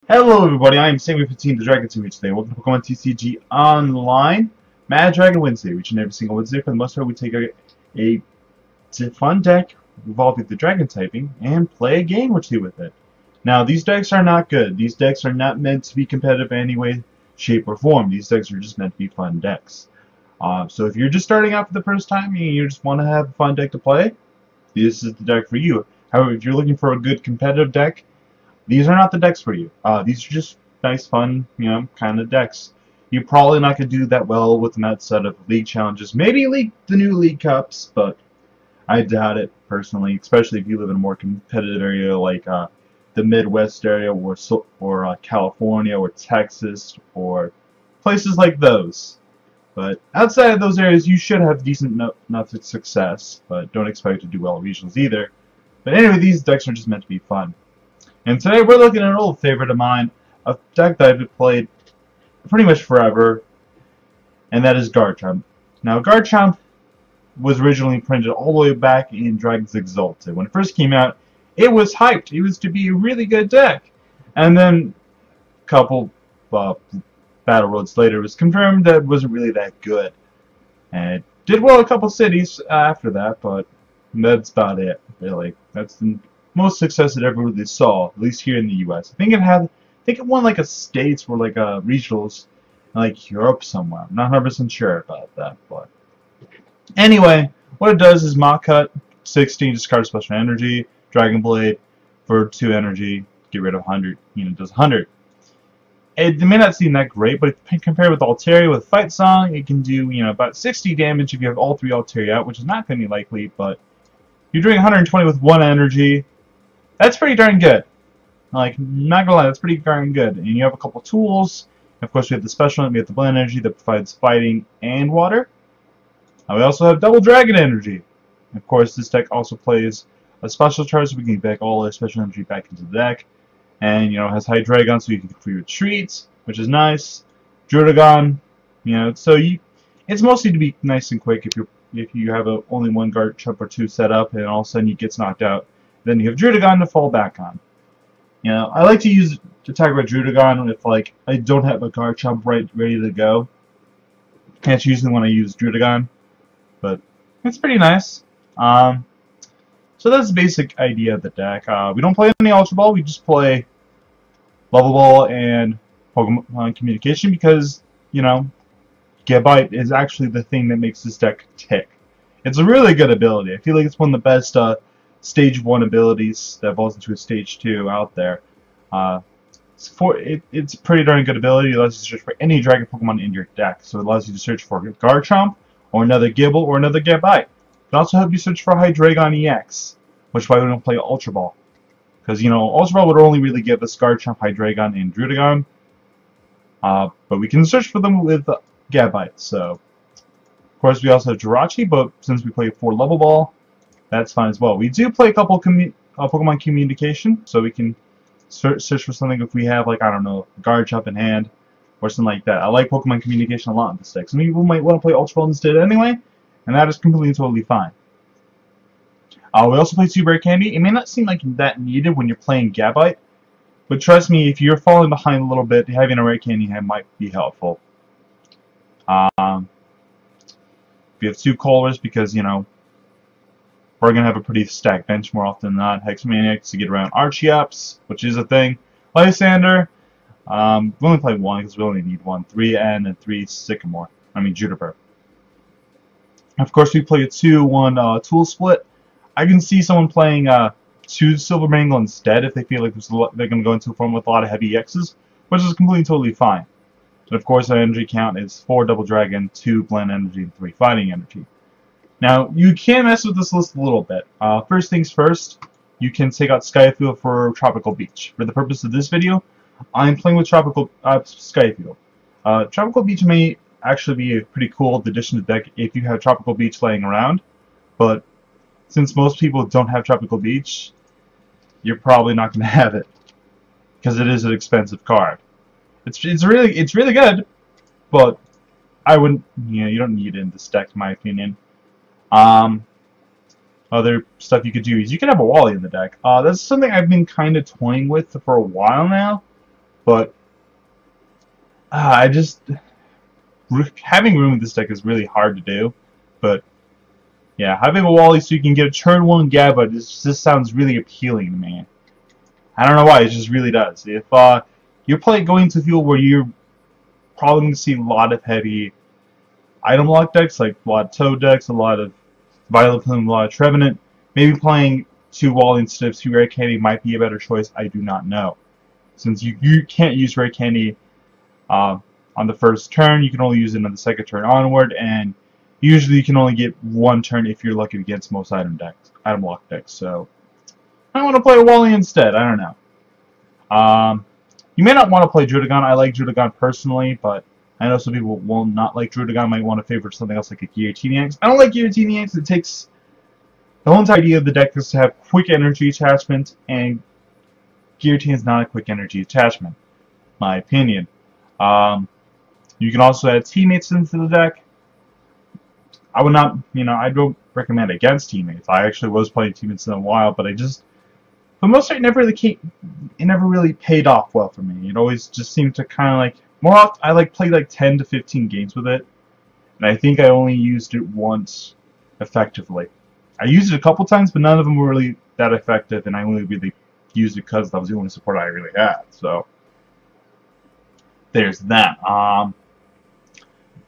Hello everybody, I am Sammy15, the Dragon Team today. Welcome to Pokemon TCG Online. Mad Dragon Wednesday, which in every single Wednesday for the most part we take a fun deck involving the Dragon typing and play a game or two with it. Now these decks are not good. These decks are not meant to be competitive in any way, shape, or form. These decks are just meant to be fun decks. So if you're just starting out for the first time and you just want to have a fun deck to play, this is the deck for you. However, if you're looking for a good competitive deck, these are not the decks for you. These are just nice, fun, kind of decks. You're probably not going to do that well with them outside of league challenges. Maybe the new league cups, but I doubt it personally. Especially if you live in a more competitive area like the Midwest area, or California, or Texas, or places like those. But outside of those areas, you should have decent enough success. But don't expect to do well at regionals either. But anyway, these decks are just meant to be fun. And today we're looking at an old favorite of mine, a deck that I've played pretty much forever, and that is Garchomp. Now Garchomp was originally printed all the way back in Dragons Exalted. When it first came out, it was hyped. It was to be a really good deck. And then a couple battle roads later, it was confirmed that it wasn't really that good. And it did well in a couple cities after that, but that's about it, really. That's the most success it ever really saw, at least here in the U.S. I think it won like a states or like regionals, in like Europe somewhere. I'm not 100% sure about that, but anyway, what it does is Mach Cut, 16, discard special energy, Dragon Blade for 2 energy, get rid of 100. It does 100. It may not seem that great, but if you compare it with Altaria with Fight Song, it can do about 60 damage if you have all 3 Altaria out, which is not going to be likely, but you're doing 120 with 1 energy. That's pretty darn good. Like, not gonna lie, that's pretty darn good. And you have a couple tools. Of course, we have the special, we have the blend energy that provides fighting and water. We also have double dragon energy. Of course, this deck also plays a special charge, so we can get back all our special energy back into the deck. And, it has Hydreigon, so you can free retreats, which is nice. Druddigon, so it's mostly to be nice and quick if you have only one Garchomp or 2 set up, and all of a sudden he gets knocked out. Then you have Druddigon to fall back on. I like to talk about Druddigon if I don't have a Garchomp ready to go. That's usually when I use Druddigon, but it's pretty nice. So that's the basic idea of the deck. We don't play any Ultra Ball. We just play Level Ball and Pokemon Communication because Get Bite is actually the thing that makes this deck tick. It's a really good ability. I feel like it's one of the best Stage 1 abilities that evolves into a Stage 2 out there. It's a pretty darn good ability. It allows you to search for any Dragon Pokemon in your deck. So it allows you to search for Garchomp, or another Gible, or another Gabite. It can also help you search for Hydreigon EX, which is why we don't play Ultra Ball. Because, Ultra Ball would only really give us Garchomp, Hydreigon, and Druddigon. But we can search for them with Gabite. So, of course, we also have Jirachi, but since we play 4 Level Ball, that's fine as well. We do play a couple Pokemon Communication, so we can search for something if we have, I don't know, Garchomp in hand, or something like that. I like Pokemon Communication a lot in this deck. Some people might want to play Ultra Ball instead anyway, and that is completely totally fine. We also play 2 Rare Candy. It may not seem like that needed when you're playing Gabite, but trust me, if you're falling behind a little bit, having a Rare Candy hand might be helpful. We have 2 Colors because, we're going to have a pretty stacked bench more often than not. Hexmaniacs to get around Archeops, which is a thing. Lysander, we only play 1 because we only need 1. 3 N and 3 Sycamore. Juniper. Of course, we play a 2-1 Tool Split. I can see someone playing 2 Silver Mangle instead if they feel like they're going to go into a form with a lot of heavy X's, which is completely totally fine. And of course, our energy count is 4 Double Dragon, 2 Blend Energy, and 3 Fighting Energy. Now, you can mess with this list a little bit. First things first, you can take out Skyfield for Tropical Beach. For the purpose of this video, I'm playing with Tropical Skyfield. Tropical Beach may actually be a pretty cool addition to the deck if you have Tropical Beach laying around, but since most people don't have Tropical Beach, you're probably not going to have it, because it is an expensive card. It's really good, but I wouldn't, you don't need it in this deck, in my opinion. Other stuff you could do is you can have a Wally in the deck. That's something I've been kind of toying with for a while now. But I just having room in this deck is really hard to do. But yeah, having a Wally so you can get a turn 1 Gabba just sounds really appealing to me. I don't know why, it just really does. If you're going to field where you're probably going to see a lot of heavy item lock decks, like a lot of Toad decks, a lot of Violet Plume, a lot of Trevenant, maybe playing 2 Wally instead of 2 Rare Candy might be a better choice. I do not know. Since you can't use Rare Candy on the first turn, you can only use it on the second turn onward, and usually you can only get 1 turn if you're lucky against most item lock decks. So I want to play a Wally instead. I don't know. You may not want to play Drudagon. I like Drudagon personally, but I know some people will not like Drudagon. Might want to favor something else like a Guillotine Yanks. I don't like Guillotine Yanks. It takes the whole entire idea of the deck is to have quick energy attachment, and Guillotine is not a quick energy attachment, my opinion. You can also add teammates into the deck. I would not, I don't recommend against teammates. I actually was playing teammates in a while, but for the most part, it never really paid off well for me. It always just seemed to kind of more often, I played 10 to 15 games with it, and I think I only used it once effectively. I used it a couple times, but none of them were really that effective, and I only really used it because that was the only support I really had. So there's that.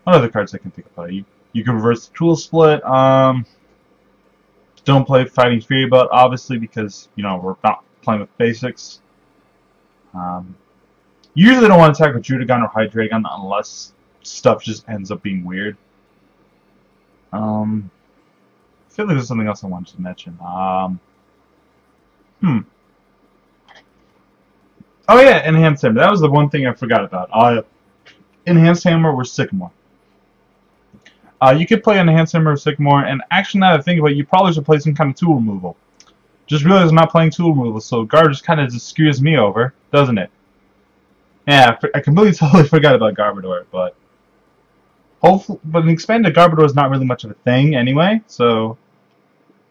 What other cards I can think of? You can reverse the Tool Split. Don't play Fighting Fury Belt, obviously, because we're not playing with basics. Usually don't want to attack with Drudagon or Hydreigon unless stuff just ends up being weird. I feel like there's something else I wanted to mention. Oh yeah, Enhanced Hammer. That was the one thing I forgot about. Enhanced Hammer or Sycamore. You could play Enhanced Hammer or Sycamore, and actually now that I think about it, you probably should play some kind of tool removal. Just realized I'm not playing tool removal, so Garb just kind of screws me over, doesn't it? Yeah, I completely totally forgot about Garbodor, but an expanded Garbodor is not really much of a thing anyway, so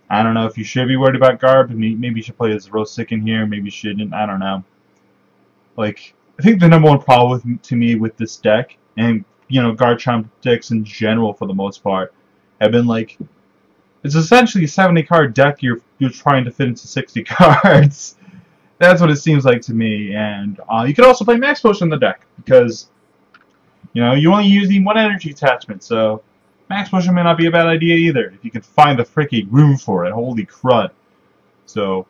I don't know if you should be worried about Garb. Maybe you should play as Rosick in here, maybe you shouldn't, I don't know. I think the number one problem to me with this deck, and Garchomp decks in general for the most part, have been it's essentially a 70-card deck you're trying to fit into 60 cards. That's what it seems like to me. And you can also play Max Potion in the deck because you only use the 1 energy attachment, so Max Potion may not be a bad idea either if you can find the freaking room for it. Holy crud! So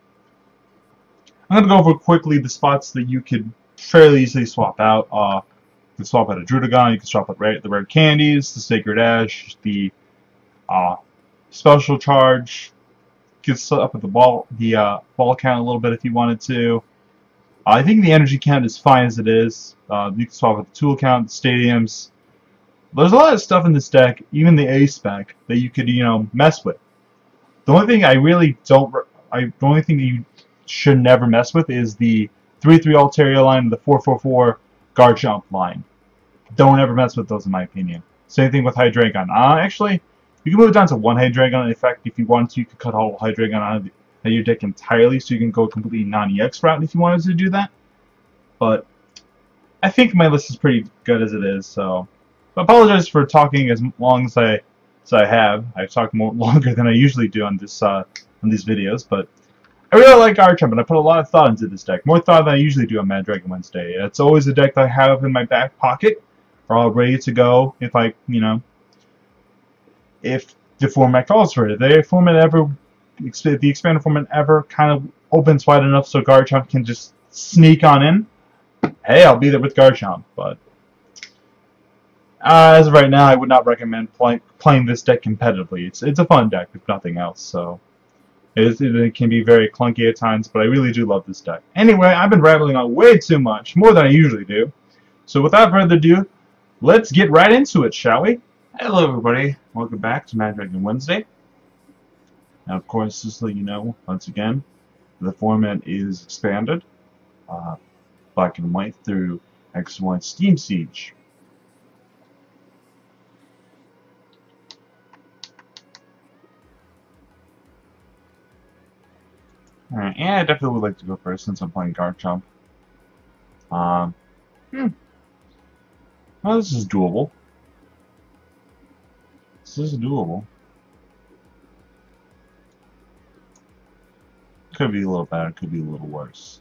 I'm gonna go over quickly the spots that you could fairly easily swap out. You can swap out a Drudagon, you can swap out the Rare Candies, the Sacred Ash, the Special Charge. You can set up at the ball count a little bit if you wanted to. I think the energy count is fine as it is. You can swap out the tool count, the stadiums. There's a lot of stuff in this deck, even the A spec, that you could mess with. The only thing the only thing you should never mess with is the 3/3 Altaria line and the 4/4/4 Garchomp line. Don't ever mess with those, in my opinion. Same thing with Hydreigon. Actually, you can move it down to 1 Hydreigon. In fact, if you wanted to, you could cut all Hydreigon out of your deck entirely, so you can go a completely non-EX route if you wanted to do that. But I think my list is pretty good as it is, so I apologize for talking as long as I have. I've talked longer than I usually do on these videos, but I really like Garchomp, and I put a lot of thought into this deck. More thought than I usually do on Mad Dragon Wednesday. It's always a deck that I have in my back pocket, all ready to go if if the format calls for it. If the expanded format ever kind of opens wide enough so Garchomp can just sneak on in, hey, I'll be there with Garchomp. But as of right now, I would not recommend playing this deck competitively. It's a fun deck, if nothing else. So it can be very clunky at times, but I really do love this deck. Anyway, I've been rambling on way too much, more than I usually do. So without further ado, let's get right into it, shall we? Hello, everybody. Welcome back to Mad Dragon Wednesday. Now, of course, just to let you know, once again, the format is expanded, black and white through X and Y Steam Siege. Alright, and I definitely would like to go first since I'm playing Garchomp. Hmm. Well, this is doable. This is doable. Could be a little better, could be a little worse.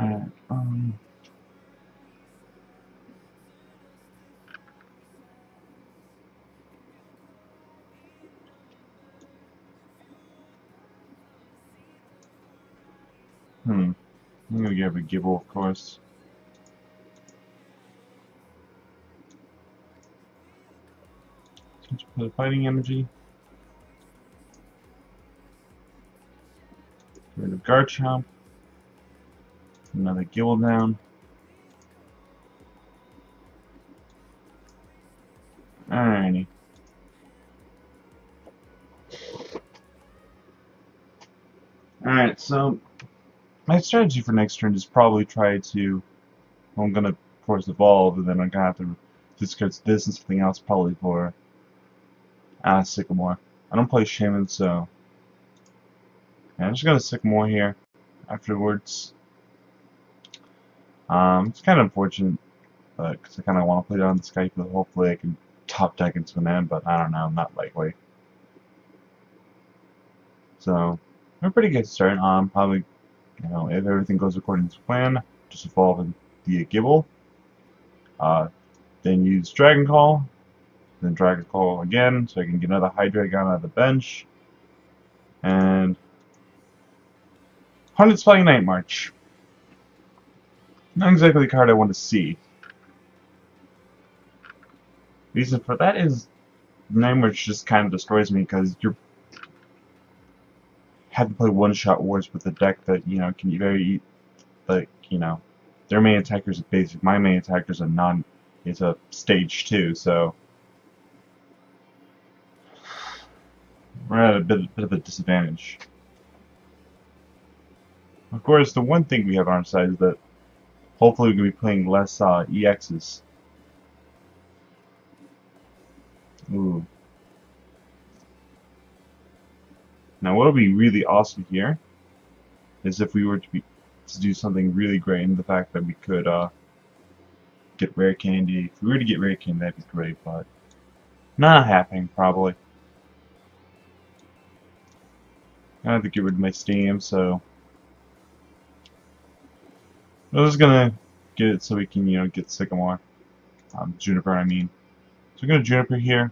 Alright, I'm gonna give a Gibble, of course. Switch for the fighting energy. Get rid of Garchomp. Another Gibble down. Alrighty. Alright, so my strategy for next turn is probably try to. Well, I'm gonna, of course, evolve, and then I'm gonna have to discard this and something else probably for Sycamore. I don't play Shaman, so yeah, I'm just gonna Sycamore here afterwards. It's kind of unfortunate, but because I kind of want to play down this guy, because hopefully I can top deck into an end, but I don't know, not likely. So, a pretty good start. Probably, if everything goes according to plan, just evolve and be a Gibble. Then use Dragon Call, then Dragon Call again, so I can get another Hydreigon out of the bench. And Hundred's Fighting Night March. Not exactly the card I want to see. Reason for that is Night March just kind of destroys me because you have to play one-shot wars with a deck that can very their main attackers are basic. My main attackers are non. It's a stage 2, so we're at a bit of a disadvantage. Of course, the one thing we have on our side is that hopefully we can be playing less EXs. Ooh. Now, what would be really awesome here is if we were to do something really great, in the fact that we could get rare candy. If we were to get rare candy, that'd be great, but not happening probably. I have to get rid of my Steam, so I'm just gonna get it so we can get Sycamore, Juniper. I mean, so we're gonna Juniper here.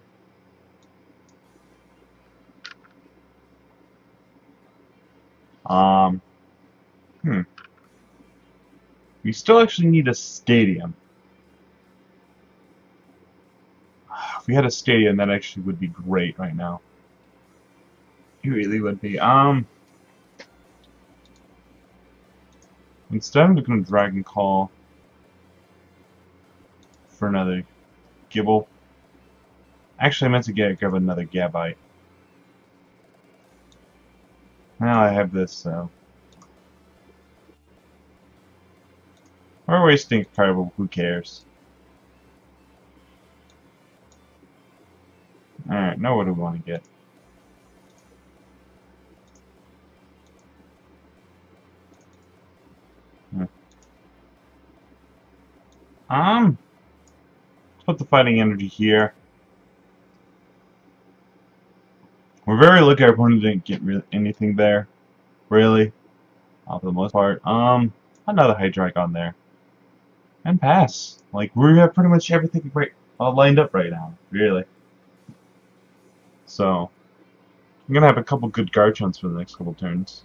We still actually need a stadium. If we had a stadium, that actually would be great right now. It really would be. Instead, I'm going to Dragon Call for another Gibble. Actually, I meant to grab another Gabite. Now I have this, so we're wasting a card, but who cares? Alright, now what do we want to get? Let's put the fighting energy here. We're very lucky our opponent didn't get anything there, really, for the most part. Another Hydreigon there, and pass. Like, we have pretty much everything lined up right now, really. So, I'm gonna have a couple good Garchomps for the next couple turns.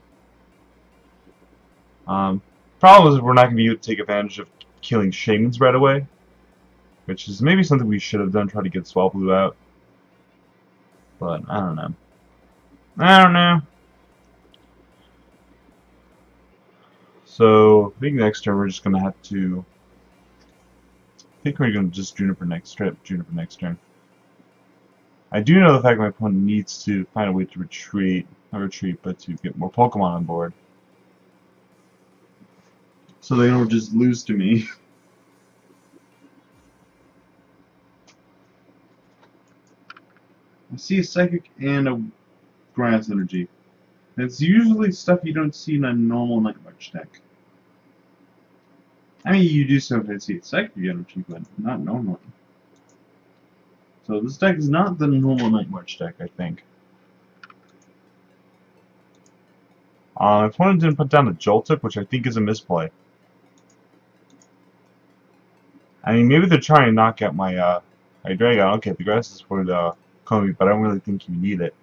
Problem is we're not gonna be able to take advantage of killing Shamans right away, which is maybe something we should have done, try to get Swablu out. But I don't know. So I think next turn we're just gonna have to. I think we're gonna just Juniper next turn. I do know the fact that my opponent needs to find a way to retreat, not retreat, but to get more Pokemon on board, so they don't just lose to me. I see a Psychic and a Grass Energy. It's usually stuff you don't see in a normal Night March deck. I mean, you do sometimes see it Psychic Energy, but not normally. So this deck is not the normal Night March deck, I think. Opponent didn't put down a Joltik, which I think is a misplay. I mean, maybe they're trying to knock out my Dragon. Okay, the grass is for the Komi, but I don't really think you need it.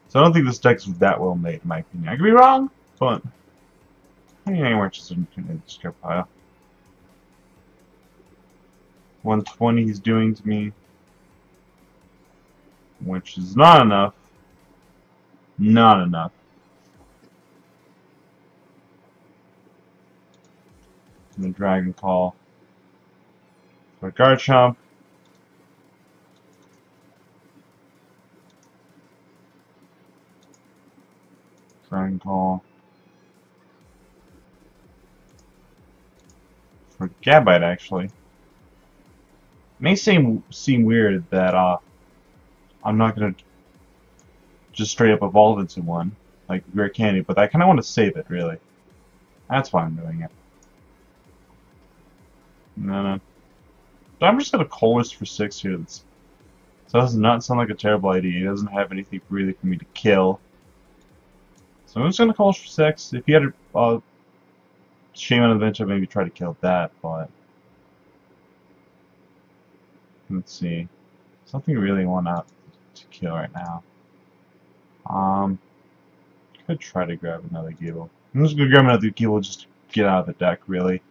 So I don't think this deck is that well made, in my opinion. I could be wrong, but I mean, anywhere just in the discard pile. 120 he's doing to me, which is not enough. Not enough. And the Dragon Call for Garchomp. Dragon Call for Gabite, actually. It may seem weird that I'm not gonna just straight up evolve into one like Rare Candy, but I kind of want to save it, really. That's why I'm doing it. No. So I'm just gonna Colress for 6 here. So that does not sound like a terrible idea. He doesn't have anything really for me to kill. So I'm just gonna Colress for 6. If he had a Shame on Adventure, maybe try to kill that, but let's see. Something I really want out to kill right now. Could try to grab another Gible. I'm just gonna grab another Gible just to get out of the deck, really.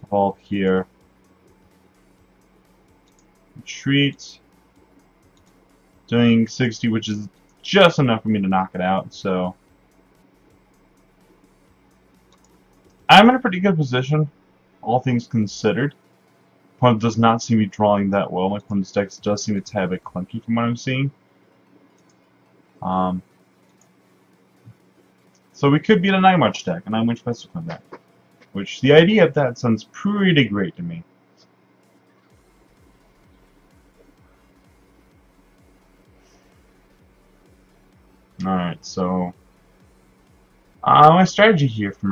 Evolve here. Retreat. Doing 60, which is just enough for me to knock it out, so I'm in a pretty good position, all things considered. Opponent does not seem to be drawing that well. My opponent's deck does seem a tad bit clunky from what I'm seeing. So we could beat a Night March deck, a Night March Vesicon deck. Which, the idea of that sounds pretty great to me. Alright, so my strategy here from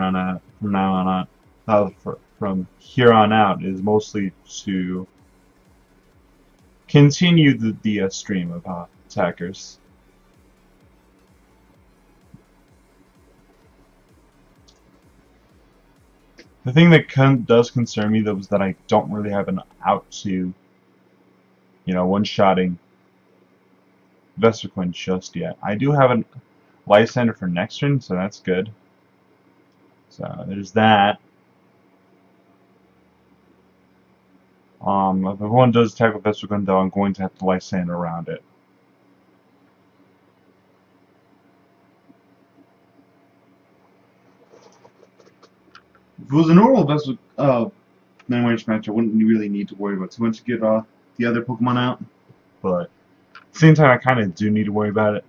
here on out is mostly to continue the stream of attackers. The thing that does concern me, though, is that I don't really have an out to, one-shotting Vespiquen just yet. I do have a Lysander for next turn, so that's good. So there's that. If everyone does attack with Vespiquen, though, I'm going to have to Lysander around it. If it was a normal Night March match, I wouldn't really need to worry about too much to get the other Pokemon out. But at the same time, I kind of do need to worry about it.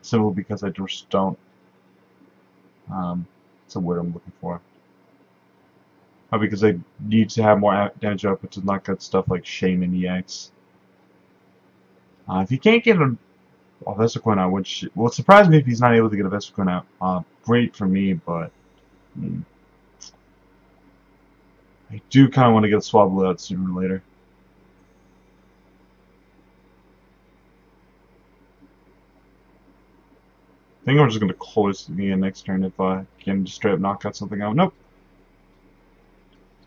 Simply because I just don't. It's a word I'm looking for. Because I need to have more damage output to knock out stuff like Shame and EX. If you can't get a Vespiquen out, which will surprise me if he's not able to get a Vespiquen out. Great for me, but I do kind of want to get a Swablu out sooner or later. I think I'm just going to close the next turn if I can just straight up knock out something out. Nope.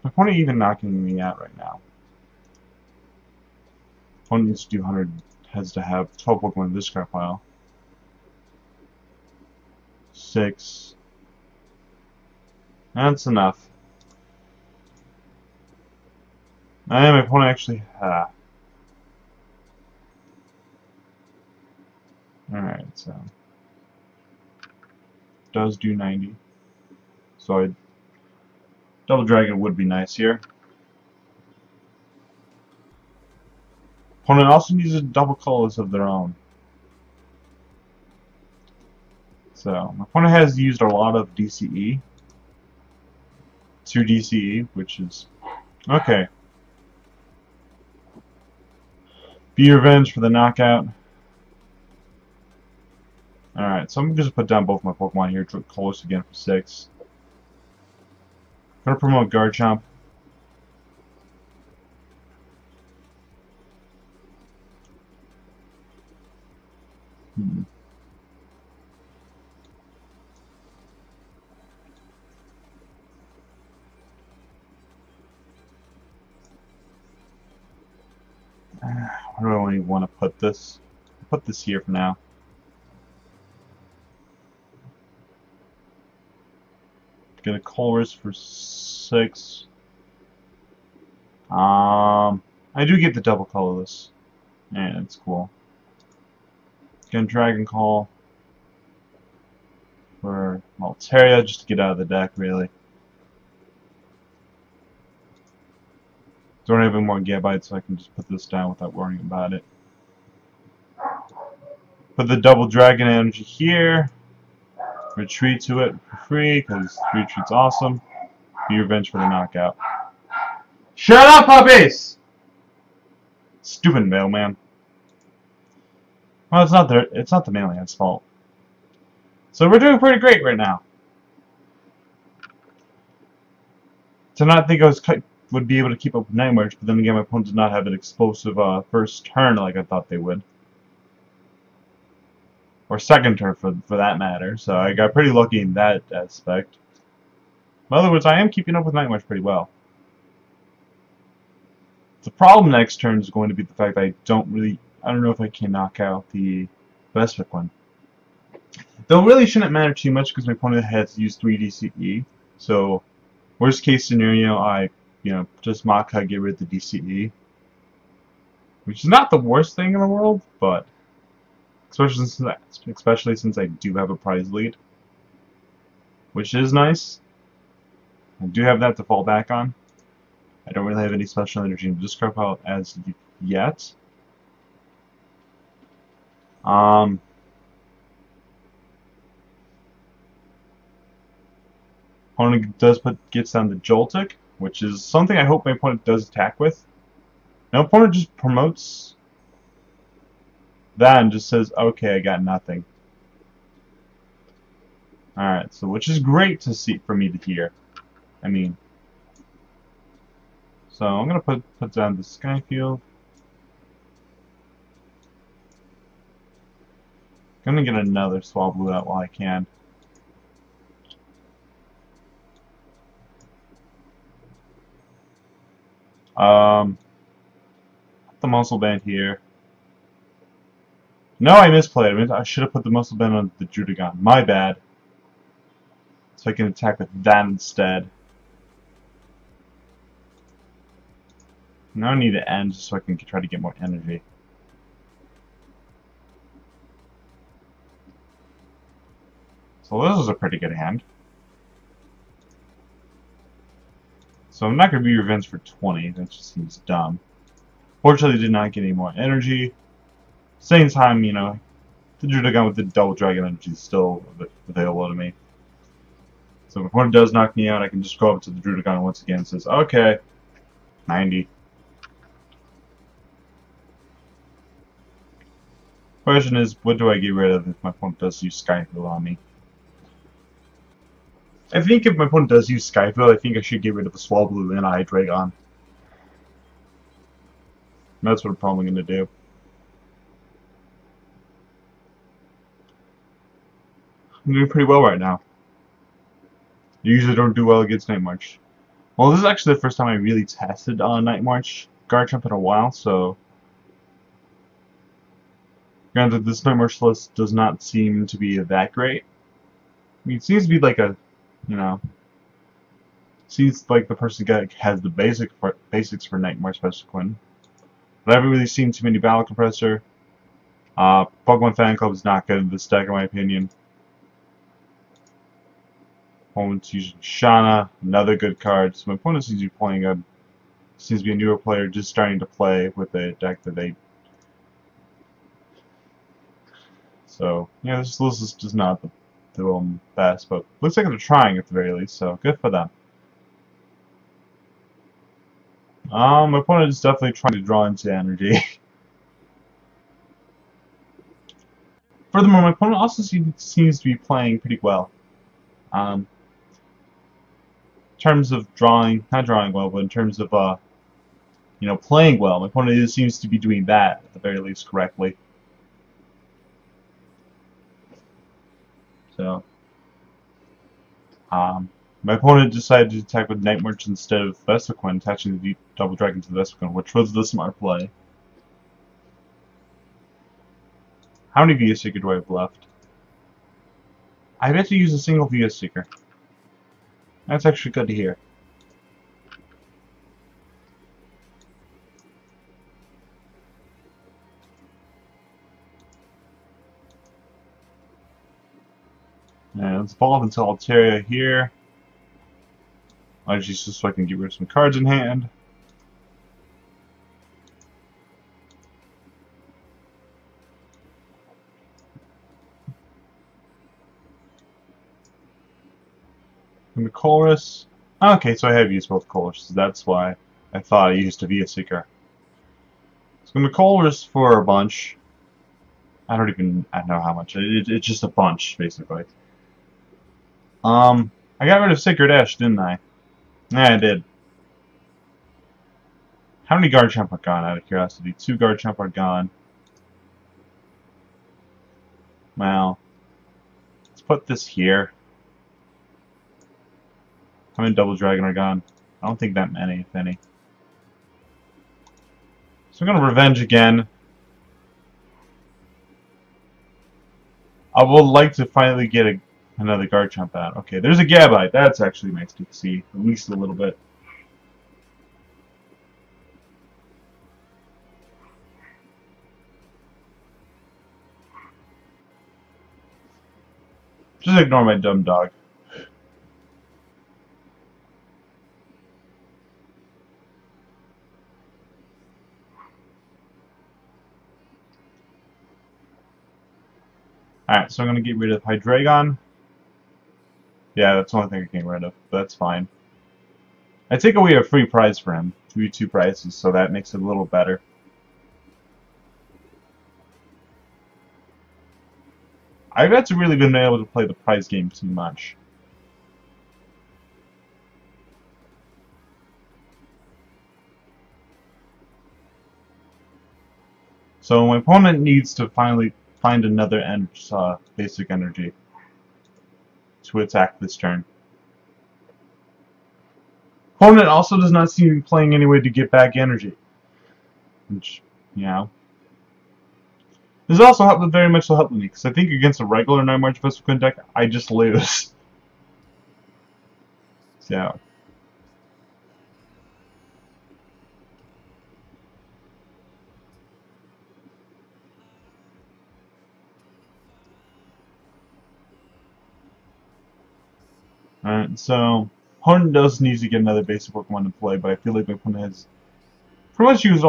My opponent even knocking me out right now. Opponent needs to do 100. Has to have 12 Pokemon in this discard pile. 6. That's enough. And my opponent actually Alright, so does do 90. So Double Dragon would be nice here. Opponent also needs a double colors of their own. So my opponent has used a lot of DCE. 2 DCE, which is okay. Be revenge for the knockout. Alright, so I'm just put down both my Pokemon here. Close again for 6. Gonna promote Garchomp. Where do I want to put this? I'll put this here for now. Get a Colress for 6. I do get the double colorless. Yeah, that's cool. Get a Dragon Call for Altaria just to get out of the deck, really. Don't have any more Gigabytes, so I can just put this down without worrying about it. Put the double Dragon Energy here. Retreat to it for free, because Retreat's awesome. Be revenge for the knockout. Shut up, puppies! Stupid mailman. Well, it's not the mailman's fault. So we're doing pretty great right now. To not think I would be able to keep up with Night March, but then again, my opponent did not have an explosive first turn like I thought they would. Or second turn, for that matter. So I got pretty lucky in that aspect. In other words, I am keeping up with Night March pretty well. The problem next turn is going to be the fact that I don't know if I can knock out the Vespic one. Though it really shouldn't matter too much because my opponent has used 3 DCE. So, worst case scenario, I just Mach-Hug, get rid of the DCE. Which is not the worst thing in the world, but especially since I do have a prize lead, which is nice. I do have that to fall back on. I don't really have any special energy in discard pile as yet. Opponent gets down the Joltik, which is something I hope my opponent does attack with. Now opponent just promotes that and just says, okay, I got nothing. Alright, so which is great to see for me to hear. I mean, so I'm gonna put down the Skyfield. Gonna get another Swablu out while I can. Put the Muscle Band here. No, I misplayed. I should have put the Muscle Band on the Judagon. My bad. So I can attack with that instead. Now I need to end so I can try to get more energy. So this is a pretty good hand. So I'm not going to be revenge for 20. That just seems dumb. Fortunately, did not get any more energy. Same time, the Judagon with the double Dragon Energy is still available to me. So if opponent does knock me out, I can just go up to the Judagon once again and says, okay, 90. Question is, what do I get rid of if my opponent does use Skyfield on me? I think if my opponent does use Skyfield, I think I should get rid of the Swablu and Hydreigon. That's what I'm probably going to do. I'm doing pretty well right now. I usually don't do well against Night March. Well, this is actually the first time I really tested on Night March Garchomp in a while, so... Granted, this Night March list does not seem to be that great. I mean, it seems to be like a, seems like the person has the basics for Night March Special Quinn. But I haven't really seen too many Battle Compressor. Pokemon Fan Club is not good in this deck, in my opinion. Opponent's using Shauna, another good card. So my opponent seems to be playing seems to be a newer player just starting to play with a deck that they... So, yeah, this list is just not the best, but looks like they're trying at the very least, so good for them. My opponent is definitely trying to draw into energy. Furthermore, my opponent also seems to be playing pretty well. In terms of not drawing well, but in terms of playing well, my opponent seems to be doing that at the very least correctly. So, my opponent decided to attack with Night March instead of Vespiquen, attaching the Double Dragon to the Vespiquen, which was the smart play. How many VS Seeker do I have left? I bet to use a single VS Seeker. That's actually good to hear. And let's evolve into Altaria here. Just so I can get rid of some cards in hand. And the Chorus. Okay, so I have used both Chorus. That's why I thought I used a VS Seeker. So I'm going to Chorus for a bunch. I don't know how much. It's just a bunch, basically. I got rid of Sacred Ash, didn't I? Yeah, I did. How many Garchomp are gone, out of curiosity? 2 Garchomp are gone. Well, let's put this here. How many Double Dragon are gone? I don't think that many, if any. So I'm going to Revenge again. I would like to finally get another Garchomp out. Okay, there's a Gabite. That's actually nice to see, at least a little bit. Just ignore my dumb dog. Alright, so I'm going to get rid of Hydreigon. Yeah, that's the only thing I can get rid of, but that's fine. I take away a free prize for him. 2 prizes, so that makes it a little better. I've had to really been able to play the prize game too much. So my opponent needs to finally find another basic energy to attack this turn. Opponent also does not seem to be playing any way to get back energy. Which, this also very much will help me, because I think against a regular 9 March Vespiquen deck, I just lose. So. Alright, so opponent does need to get another basic Pokemon to play, but I feel like my opponent has pretty much used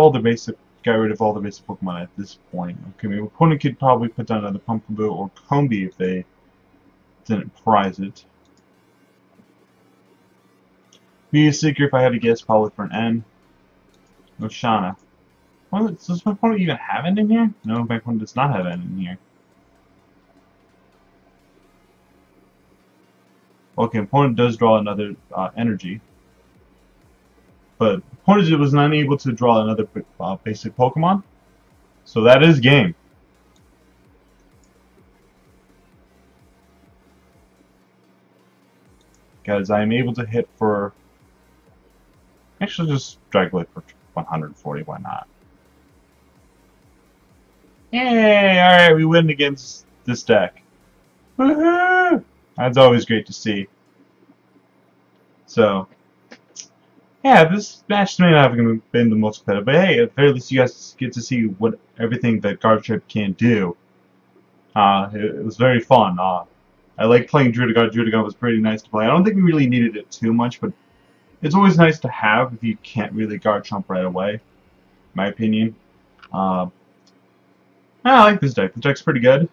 got rid of all the basic Pokemon at this point. Okay, my opponent could probably put down another Pumpkaboo or Combee if they didn't prize it. VS Seeker, if I had to guess, probably for an N. Oshana. Well, does my opponent even have N in here? No, my opponent does not have N in here. Okay, opponent does draw another energy. But opponent was not able to draw another basic Pokemon. So that is game. Because I am able to hit for... Actually, just Dragblade for 140, why not? Yay! Alright, we win against this deck. Woohoo! That's always great to see. So, yeah, this match may not have been the most competitive, but hey, at the very least you guys get to see everything that Garchomp can do. It was very fun. I like playing Drudigon. Drudigon was pretty nice to play. I don't think we really needed it too much, but it's always nice to have if you can't really Garchomp right away, in my opinion. I like this deck. The deck's pretty good.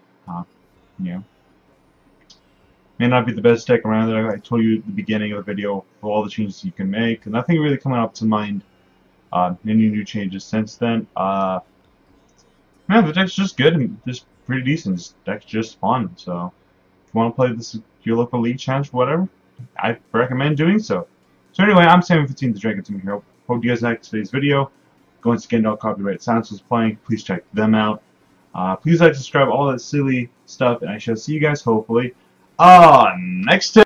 May not be the best deck around. I told you at the beginning of the video for all the changes you can make. Nothing really coming up to mind. Any new changes since then. Yeah, the deck's just good and just pretty decent. This deck's just fun. So if you want to play this your local league challenge, whatever, I recommend doing so. So anyway, I'm Sam15, the Dragon Team here. Hope you guys liked today's video. Once again, no copyright sounds was playing. Please check them out. Please like, subscribe, all that silly stuff, and I shall see you guys hopefully next time.